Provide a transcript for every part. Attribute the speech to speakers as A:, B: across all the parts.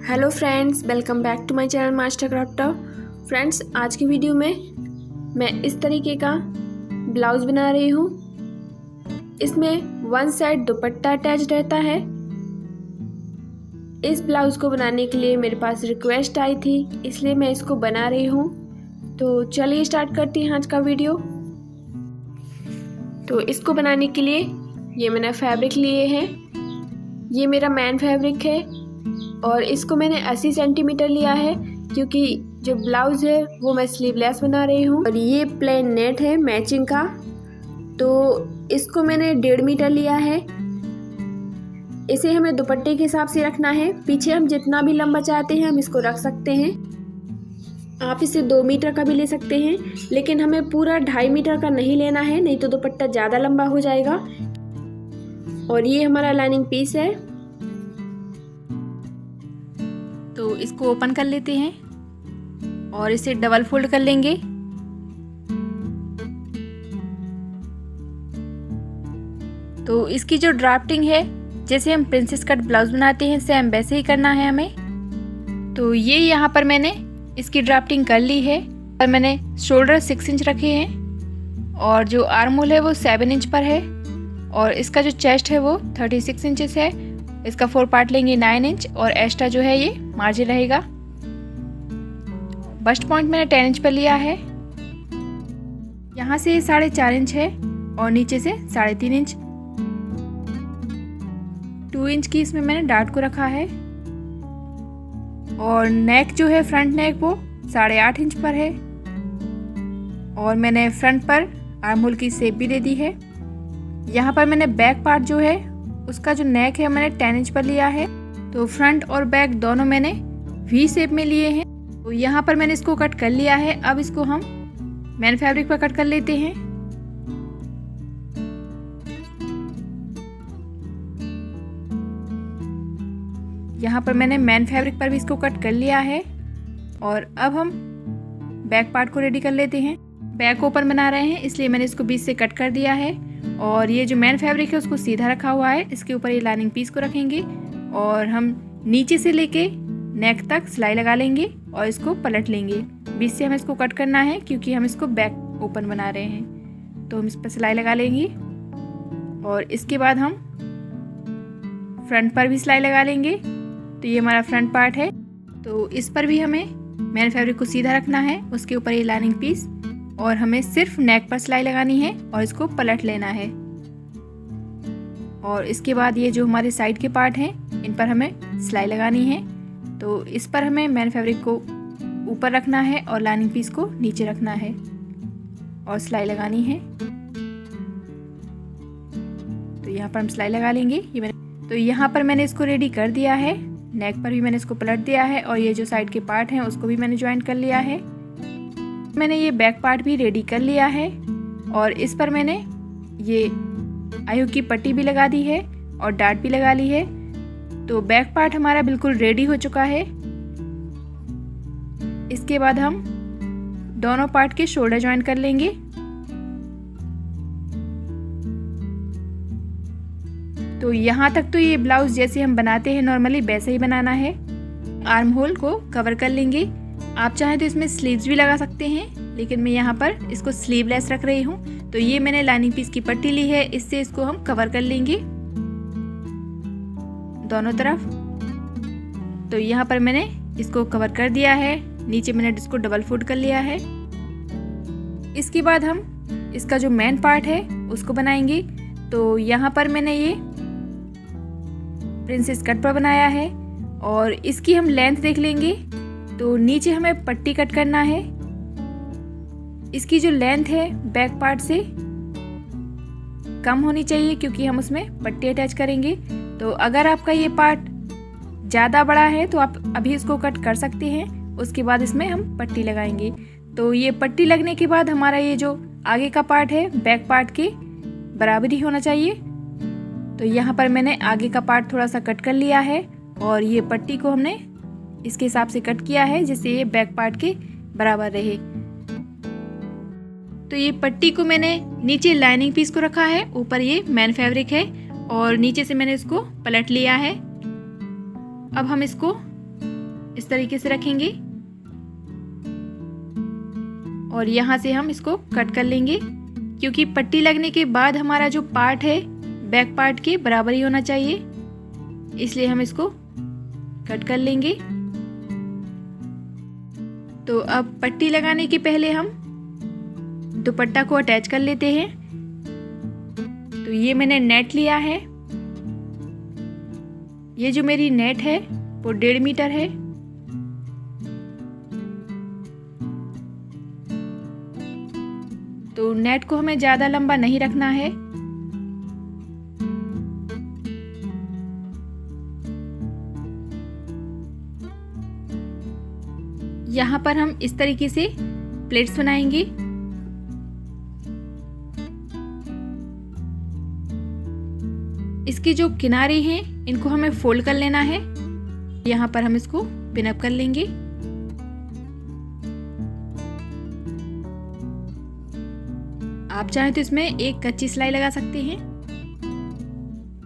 A: Hello friends, welcome back to my channel master crafter. Friends, आज की video में मैं इस तरीके का ब्लाउज बना रही हूँ। इसमें वन साइड दुपट्टा अटैच रहता है। इस ब्लाउज को बनाने के लिए मेरे पास रिक्वेस्ट आई थी, इसलिए मैं इसको बना रही हूँ। तो चलिए स्टार्ट करती हैं आज का वीडियो। तो इसको बनाने के लिए ये मैंने फैब्रिक लिए हैं। ये मेरा मैन फैब्रिक है और इसको मैंने 80 सेंटीमीटर लिया है, क्योंकि जो ब्लाउज है वो मैं स्लीवलेस बना रही हूँ। और ये प्लेन नेट है मैचिंग का, तो इसको मैंने 1.5 मीटर लिया है। इसे हमें दुपट्टे के हिसाब से रखना है। पीछे हम जितना भी लंबा चाहते हैं हम इसको रख सकते हैं। आप इसे 2 मीटर का भी ले सकते हैं, लेकिन हमें पूरा 2.5 मीटर का नहीं लेना है, नहीं तो दुपट्टा ज़्यादा लंबा हो जाएगा। और ये हमारा लाइनिंग पीस है। तो इसको ओपन कर लेते हैं और इसे डबल फोल्ड कर लेंगे। तो इसकी जो ड्राफ्टिंग है, जैसे हम प्रिंसेस कट ब्लाउज बनाते हैं सेम वैसे ही करना है हमें। तो ये यहाँ पर मैंने इसकी ड्राफ्टिंग कर ली है। और मैंने शोल्डर 6 इंच रखे हैं और जो आर्म होल है वो 7 इंच पर है। और इसका जो चेस्ट है वो 36 इंचेस है। इसका 4 पार्ट लेंगे 9 इंच और एक्स्ट्रा जो है ये मार्जिन रहेगा। बस्ट पॉइंट मैंने 10 इंच पर लिया है। यहाँ से 4.5 इंच है और नीचे से 3.5 इंच। 2 इंच की इसमें मैंने डार्ट को रखा है। और नेक जो है फ्रंट नेक वो 8.5 इंच पर है। और मैंने फ्रंट पर आर्म होल की शेप भी दे दी है। यहाँ पर मैंने बैक पार्ट जो है उसका जो नेक है मैंने 10 इंच पर लिया है। तो फ्रंट और बैक दोनों मैंने वी शेप में लिए हैं। तो यहाँ पर मैंने इसको कट कर लिया है। अब इसको हम मैन फैब्रिक पर कट कर लेते हैं। यहाँ पर मैंने मैन फैब्रिक पर भी इसको कट कर लिया है। और अब हम बैक पार्ट को रेडी कर लेते हैं। बैक ओपन बना रहे हैं, इसलिए मैंने इसको बीच से कट कर दिया है। और ये जो मैन फैब्रिक है उसको सीधा रखा हुआ है। इसके ऊपर ये लाइनिंग पीस को रखेंगे और हम नीचे से लेके नेक तक सिलाई लगा लेंगे और इसको पलट लेंगे। बीच से हमें इसको कट करना है, क्योंकि हम इसको बैक ओपन बना रहे हैं। तो हम इस पर सिलाई लगा लेंगे और इसके बाद हम फ्रंट पर भी सिलाई लगा लेंगे। तो ये हमारा फ्रंट पार्ट है। तो इस पर भी हमें मैन फैब्रिक को सीधा रखना है, उसके ऊपर ये लाइनिंग पीस, और हमें सिर्फ नेक पर सिलाई लगानी है और इसको पलट लेना है। और इसके बाद ये जो हमारे साइड के पार्ट हैं इन पर हमें सिलाई लगानी है। तो इस पर हमें मैन फैब्रिक को ऊपर रखना है और लाइनिंग पीस को नीचे रखना है और सिलाई लगानी है। तो यहाँ पर हम सिलाई लगा लेंगे। तो यहाँ पर मैंने इसको रेडी कर दिया है। नेक पर भी मैंने इसको पलट दिया है और ये जो साइड के पार्ट हैं उसको भी मैंने ज्वाइन कर लिया है। मैंने ये बैक पार्ट भी रेडी कर लिया है और इस पर मैंने ये आयु की पट्टी भी लगा दी है और डार्ट भी लगा ली है। तो बैक पार्ट हमारा बिल्कुल रेडी हो चुका है। इसके बाद हम दोनों पार्ट के शोल्डर ज्वाइन कर लेंगे। तो यहाँ तक तो ये ब्लाउज जैसे हम बनाते हैं नॉर्मली वैसे ही बनाना है। आर्म होल को कवर कर लेंगे। आप चाहें तो इसमें स्लीव्स भी लगा सकते हैं, लेकिन मैं यहाँ पर इसको स्लीवलेस रख रही हूँ। तो ये मैंने लाइनिंग पीस की पट्टी ली है, इससे इसको हम कवर कर लेंगे दोनों तरफ। तो यहाँ पर मैंने इसको कवर कर दिया है। नीचे मैंने इसको डबल फोल्ड कर लिया है। इसके बाद हम इसका जो मेन पार्ट है उसको बनाएंगे। तो यहाँ पर मैंने ये प्रिंसेस कट पर बनाया है और इसकी हम लेंथ देख लेंगे। तो नीचे हमें पट्टी कट करना है। इसकी जो लेंथ है बैक पार्ट से कम होनी चाहिए, क्योंकि हम उसमें पट्टी अटैच करेंगे। तो अगर आपका ये पार्ट ज़्यादा बड़ा है तो आप अभी इसको कट कर सकते हैं, उसके बाद इसमें हम पट्टी लगाएंगे। तो ये पट्टी लगने के बाद हमारा ये जो आगे का पार्ट है बैक पार्ट के बराबर ही होना चाहिए। तो यहाँ पर मैंने आगे का पार्ट थोड़ा सा कट कर लिया है और ये पट्टी को हमने इसके हिसाब से कट किया है, जिससे ये बैक पार्ट के बराबर रहे। तो ये पट्टी को मैंने नीचे लाइनिंग पीस को रखा है, ऊपर ये मैन फैब्रिक है और नीचे से मैंने इसको पलट लिया है। अब हम इसको इस तरीके से रखेंगे और यहाँ से हम इसको कट कर लेंगे, क्योंकि पट्टी लगने के बाद हमारा जो पार्ट है बैक पार्ट के बराबर ही होना चाहिए, इसलिए हम इसको कट कर लेंगे। तो अब पट्टी लगाने के पहले हम दुपट्टा को अटैच कर लेते हैं। तो ये मैंने नेट लिया है, ये जो मेरी नेट है वो 1.5 मीटर है। तो नेट को हमें ज़्यादा लंबा नहीं रखना है। यहाँ पर हम इस तरीके से प्लेट्स बनाएंगे। इसके जो किनारे हैं इनको हमें फोल्ड कर लेना है। यहाँ पर हम इसको पिन अप कर लेंगे। आप चाहें तो इसमें एक कच्ची सिलाई लगा सकते हैं।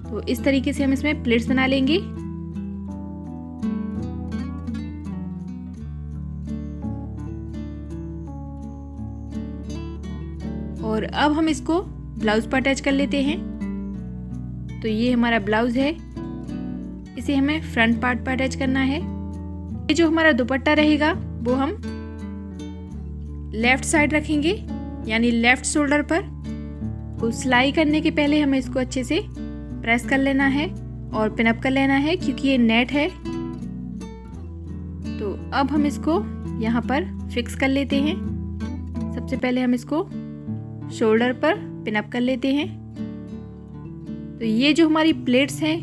A: तो इस तरीके से हम इसमें प्लेट्स बना लेंगे। और अब हम इसको ब्लाउज पर अटैच कर लेते हैं। तो ये हमारा ब्लाउज है, इसे हमें फ्रंट पार्ट पर अटैच करना है। ये जो हमारा दुपट्टा रहेगा वो हम लेफ्ट साइड रखेंगे, यानी लेफ्ट शोल्डर पर। तो सिलाई करने के पहले हमें इसको अच्छे से प्रेस कर लेना है और पिन अप कर लेना है, क्योंकि ये नेट है। तो अब हम इसको यहाँ पर फिक्स कर लेते हैं। सबसे पहले हम इसको शोल्डर पर पिन अप कर लेते हैं। तो ये जो हमारी प्लेट्स हैं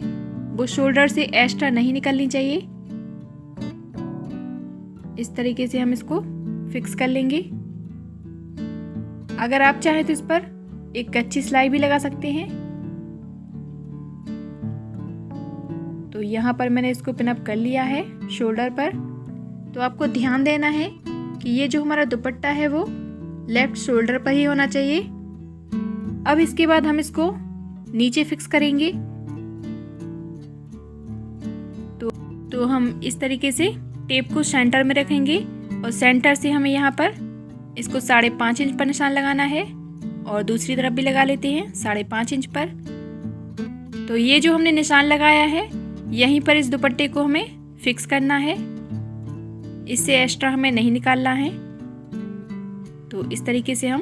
A: वो शोल्डर से एक्स्ट्रा नहीं निकलनी चाहिए। इस तरीके से हम इसको फिक्स कर लेंगे। अगर आप चाहें तो इस पर एक कच्ची सिलाई भी लगा सकते हैं। तो यहाँ पर मैंने इसको पिन अप कर लिया है शोल्डर पर। तो आपको ध्यान देना है कि ये जो हमारा दुपट्टा है वो लेफ्ट शोल्डर पर ही होना चाहिए। अब इसके बाद हम इसको नीचे फिक्स करेंगे। तो हम इस तरीके से टेप को सेंटर में रखेंगे और सेंटर से हमें यहाँ पर इसको 5.5 इंच पर निशान लगाना है और दूसरी तरफ भी लगा लेते हैं 5.5 इंच पर। तो ये जो हमने निशान लगाया है यहीं पर इस दुपट्टे को हमें फिक्स करना है, इससे एक्स्ट्रा हमें नहीं निकालना है। तो इस तरीके से हम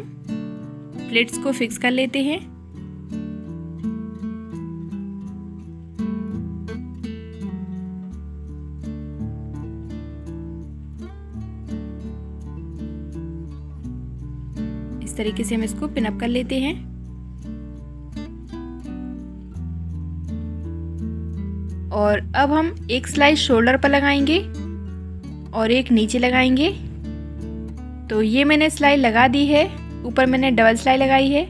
A: प्लेट्स को फिक्स कर लेते हैं। इस तरीके से हम इसको पिन अप कर लेते हैं। और अब हम एक सिलाई शोल्डर पर लगाएंगे और एक नीचे लगाएंगे। तो ये मैंने सिलाई लगा दी है, ऊपर मैंने डबल सिलाई लगाई है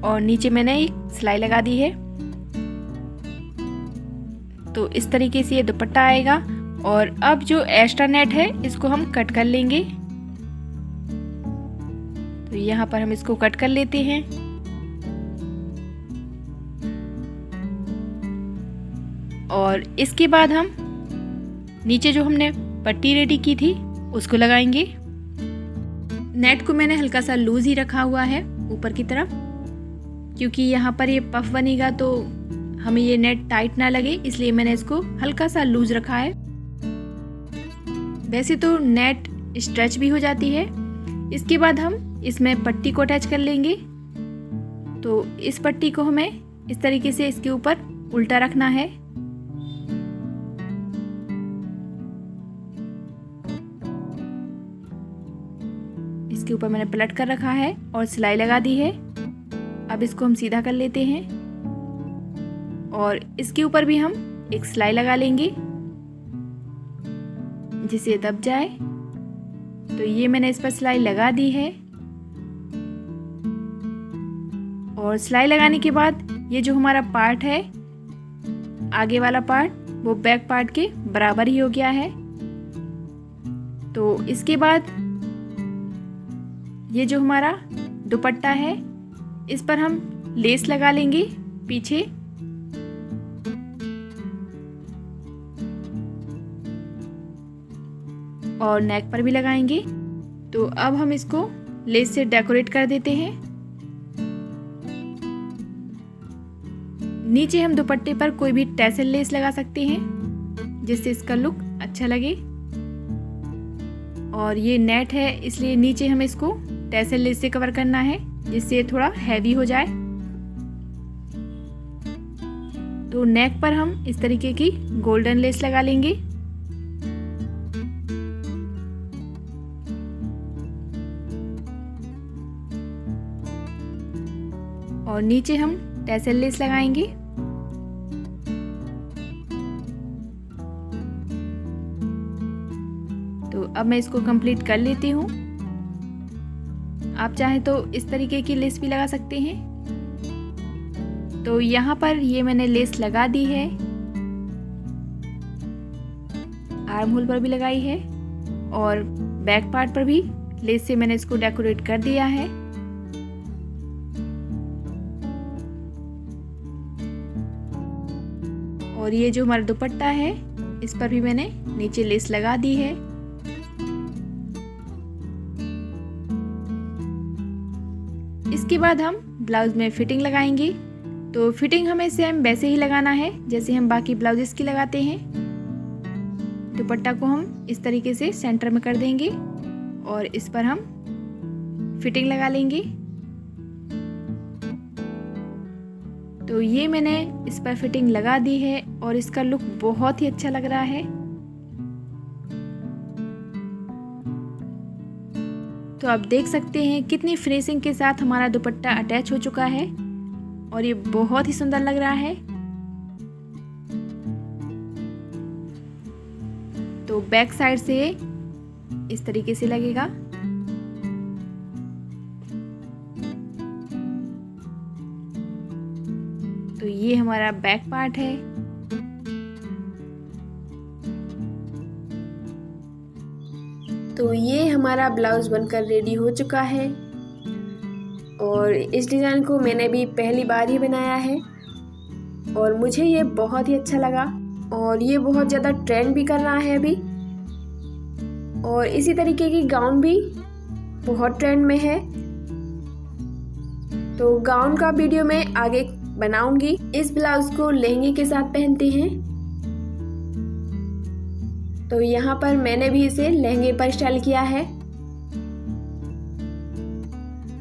A: और नीचे मैंने एक सिलाई लगा दी है। तो इस तरीके से ये दुपट्टा आएगा। और अब जो एक्स्ट्रा नेट है इसको हम कट कर लेंगे। तो यहाँ पर हम इसको कट कर लेते हैं। और इसके बाद हम नीचे जो हमने पट्टी रेडी की थी उसको लगाएंगे। नेट को मैंने हल्का सा लूज ही रखा हुआ है ऊपर की तरफ, क्योंकि यहाँ पर ये पफ बनेगा तो हमें ये नेट टाइट ना लगे, इसलिए मैंने इसको हल्का सा लूज रखा है। वैसे तो नेट स्ट्रेच भी हो जाती है। इसके बाद हम इसमें पट्टी को अटैच कर लेंगे। तो इस पट्टी को हमें इस तरीके से इसके ऊपर उल्टा रखना है। इसके ऊपर मैंने पलट कर रखा है और सिलाई लगा दी है। अब इसको हम सीधा कर लेते हैं और इसके ऊपर भी हम एक सिलाई लगा लेंगे जिसे दब जाए। तो ये मैंने इस पर सिलाई लगा दी है। और सिलाई लगाने के बाद ये जो हमारा पार्ट है, आगे वाला पार्ट, वो बैक पार्ट के बराबर ही हो गया है। तो इसके बाद ये जो हमारा दुपट्टा है इस पर हम लेस लगा लेंगे पीछे। और नेक पर भी लगाएंगे। तो अब हम इसको लेस से डेकोरेट कर देते हैं। नीचे हम दुपट्टे पर कोई भी टैसल लेस लगा सकते हैं जिससे इसका लुक अच्छा लगे। और ये नेट है इसलिए नीचे हमें इसको टैसल लेस से कवर करना है जिससे थोड़ा हैवी हो जाए। तो नेक पर हम इस तरीके की गोल्डन लेस लगा लेंगे। और नीचे हम टैसल लेस लगाएंगे। तो अब मैं इसको कंप्लीट कर लेती हूँ। आप चाहें तो इस तरीके की लेस भी लगा सकते हैं। तो यहाँ पर ये मैंने लेस लगा दी है, आर्म होल पर भी लगाई है और बैक पार्ट पर भी लेस से मैंने इसको डेकोरेट कर दिया है। और ये जो हमारा दुपट्टा है इस पर भी मैंने नीचे लेस लगा दी है। इसके बाद हम ब्लाउज में फिटिंग लगाएंगे। तो फिटिंग हमें सेम वैसे ही लगाना है जैसे हम बाकी ब्लाउजेस की लगाते हैं। दुपट्टा को हम इस तरीके से सेंटर में कर देंगे और इस पर हम फिटिंग लगा लेंगे। तो ये मैंने इस पर फिटिंग लगा दी है और इसका लुक बहुत ही अच्छा लग रहा है। तो आप देख सकते हैं कितनी फिनिशिंग के साथ हमारा दुपट्टा अटैच हो चुका है और ये बहुत ही सुंदर लग रहा है। तो बैक साइड से इस तरीके से लगेगा। तो ये हमारा बैक पार्ट है।
B: तो ये हमारा ब्लाउज बनकर रेडी हो चुका है और इस डिज़ाइन को मैंने भी पहली बार ही बनाया है और मुझे ये बहुत ही अच्छा लगा और ये बहुत ज़्यादा ट्रेंड भी कर रहा है अभी। और इसी तरीके की गाउन भी बहुत ट्रेंड में है। तो गाउन का वीडियो मैं आगे बनाऊंगी। इस ब्लाउज को लहंगे के साथ पहनते हैं। तो यहाँ पर मैंने भी इसे लहंगे पर स्टाइल किया है।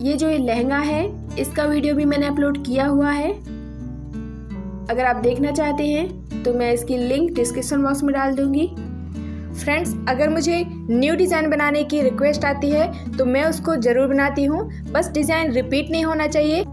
B: ये जो लहंगा है इसका वीडियो भी मैंने अपलोड किया हुआ है। अगर आप देखना चाहते हैं तो मैं इसकी लिंक डिस्क्रिप्शन बॉक्स में डाल दूंगी। फ्रेंड्स, अगर मुझे न्यू डिज़ाइन बनाने की रिक्वेस्ट आती है तो मैं उसको ज़रूर बनाती हूँ, बस डिज़ाइन रिपीट नहीं होना चाहिए।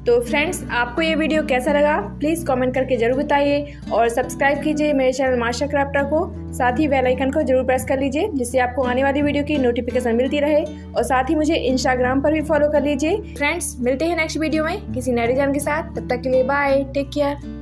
B: तो फ्रेंड्स, आपको ये वीडियो कैसा लगा प्लीज़ कमेंट करके ज़रूर बताइए और सब्सक्राइब कीजिए मेरे चैनल मास्टर क्राफ्टर को। साथ ही बेल आइकन को जरूर प्रेस कर लीजिए जिससे आपको आने वाली वीडियो की नोटिफिकेशन मिलती रहे। और साथ ही मुझे इंस्टाग्राम पर भी फॉलो कर लीजिए। फ्रेंड्स, मिलते हैं नेक्स्ट वीडियो में किसी नए डिज़ाइन के साथ। तब तक के लिए बाय, टेक केयर।